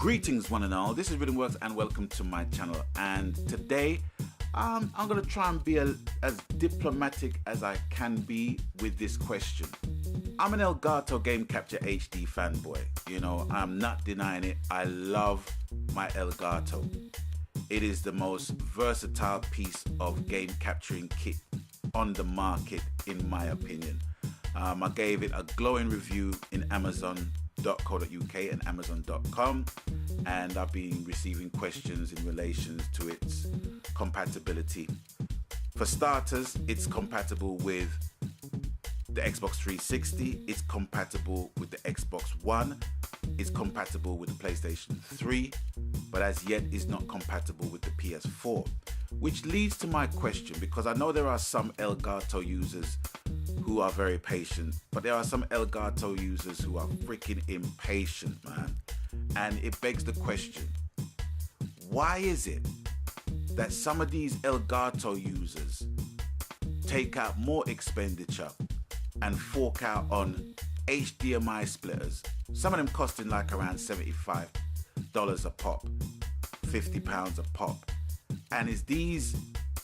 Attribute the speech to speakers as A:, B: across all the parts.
A: Greetings one and all, this is Rhythm Works and welcome to my channel. And today I'm going to try and be as diplomatic as I can be with this question. I'm an Elgato Game Capture HD fanboy, you know, I'm not denying it. I love my Elgato. It is the most versatile piece of game capturing kit on the market in my opinion. I gave it a glowing review in Amazon.co.uk and Amazon.com, and I've been receiving questions in relation to its compatibility. For starters, it's compatible with the Xbox 360, it's compatible with the Xbox One, it's compatible with the PlayStation 3, but as yet is not compatible with the PS4. Which leads to my question, because I know there are some Elgato users who are very patient, but there are some Elgato users who are freaking impatient, man. And it begs the question, why is it that some of these Elgato users take out more expenditure and fork out on HDMI splitters, some of them costing like around $75 a pop, £50 a pop, and it's these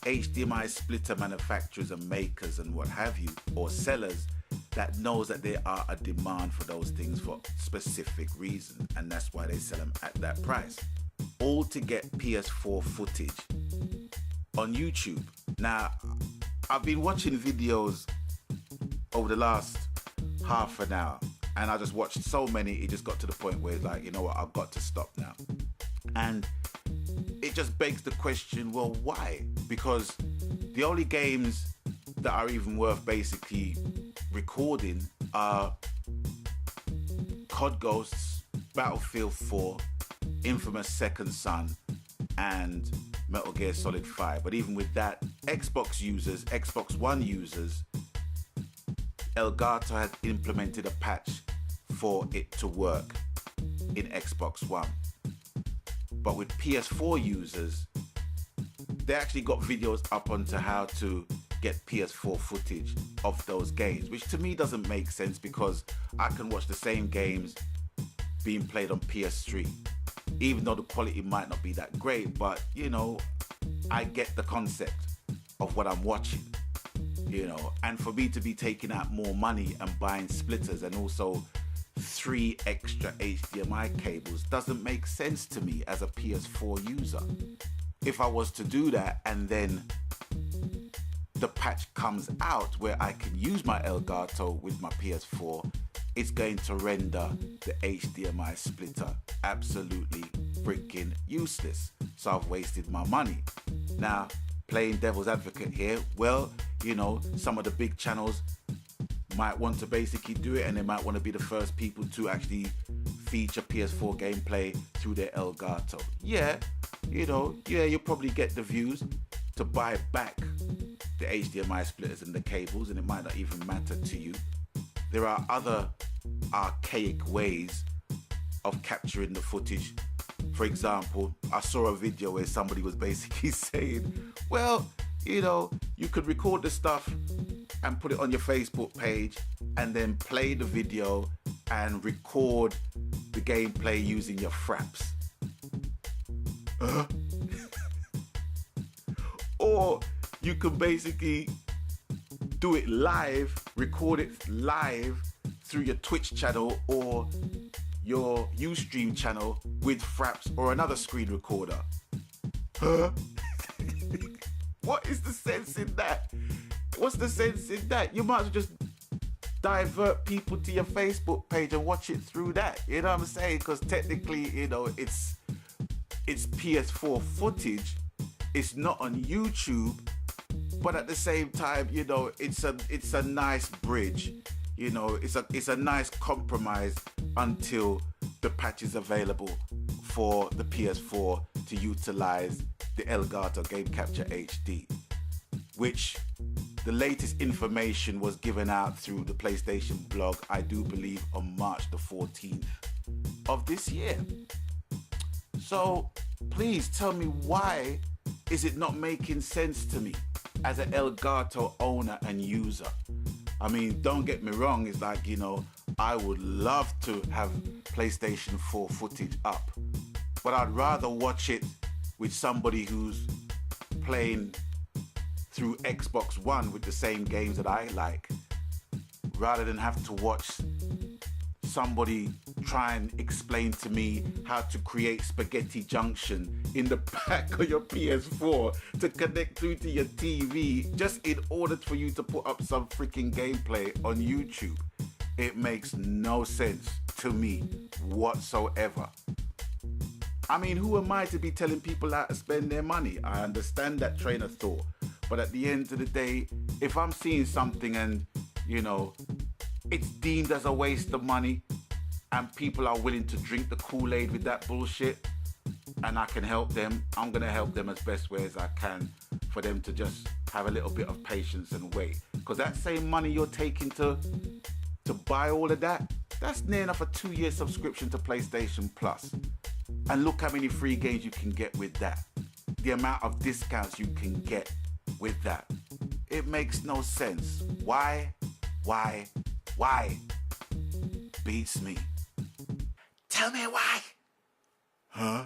A: HDMI splitter manufacturers and makers and what have you, or sellers, that knows that there are a demand for those things for specific reason, and that's why they sell them at that price, all to get PS4 footage on YouTube. Now, I've been watching videos over the last half an hour, and I just watched so many, it just got to the point where it's like, you know what, I've got to stop now. And it just begs the question, well, why? Because the only games that are even worth basically recording are COD Ghosts, Battlefield 4, Infamous Second Son, and Metal Gear Solid 5. But even with that, Xbox users, Xbox One users, Elgato has implemented a patch for it to work in Xbox One. But with PS4 users, they actually got videos up onto how to get PS4 footage of those games, which to me doesn't make sense, because I can watch the same games being played on PS3, even though the quality might not be that great, but you know, I get the concept of what I'm watching, you know. And for me to be taking out more money and buying splitters and also 3 extra HDMI cables doesn't make sense to me as a PS4 user. If I was to do that and then the patch comes out where I can use my Elgato with my PS4, it's going to render the HDMI splitter absolutely freaking useless. So I've wasted my money. Now, playing devil's advocate here, well, you know, some of the big channels might want to basically do it, and they might want to be the first people to actually feature PS4 gameplay through their Elgato. Yeah, you know, yeah, you'll probably get the views to buy back the HDMI splitters and the cables, and it might not even matter to you. There are other archaic ways of capturing the footage. For example, I saw a video where somebody was basically saying, well, you know, you could record the stuff and put it on your Facebook page and then play the video and record the gameplay using your fraps. Or you can basically do it live, record it live through your Twitch channel or your Ustream channel with fraps or another screen recorder. What is the sense in that? What's the sense in that? You might as well just divert people to your Facebook page and watch it through that. You know what I'm saying? Because technically, you know, it's PS4 footage. It's not on YouTube, but at the same time, you know, it's a nice bridge. You know, it's a nice compromise until the patch is available for the PS4 to utilize the Elgato Game Capture HD, which the latest information was given out through the PlayStation blog, I do believe on March the 14th of this year. So please tell me, why is it not making sense to me as an Elgato owner and user? I mean, don't get me wrong, it's like, you know, I would love to have PlayStation 4 footage up but I'd rather watch it with somebody who's playing through Xbox One with the same games that I like, rather than have to watch somebody try and explain to me how to create spaghetti junction in the back of your PS4 to connect through to your TV just in order for you to put up some freaking gameplay on YouTube. It makes no sense to me whatsoever. I mean, who am I to be telling people how to spend their money? I understand that train of thought. But at the end of the day, if I'm seeing something and, you know, it's deemed as a waste of money and people are willing to drink the Kool-Aid with that bullshit and I can help them, I'm going to help them as best way as I can for them to just have a little bit of patience and wait. Because that same money you're taking to buy all of that, that's near enough a 2-year subscription to PlayStation Plus. And look how many free games you can get with that. The amount of discounts you can get with that. It makes no sense. Why? Beats me. Tell me why. Huh?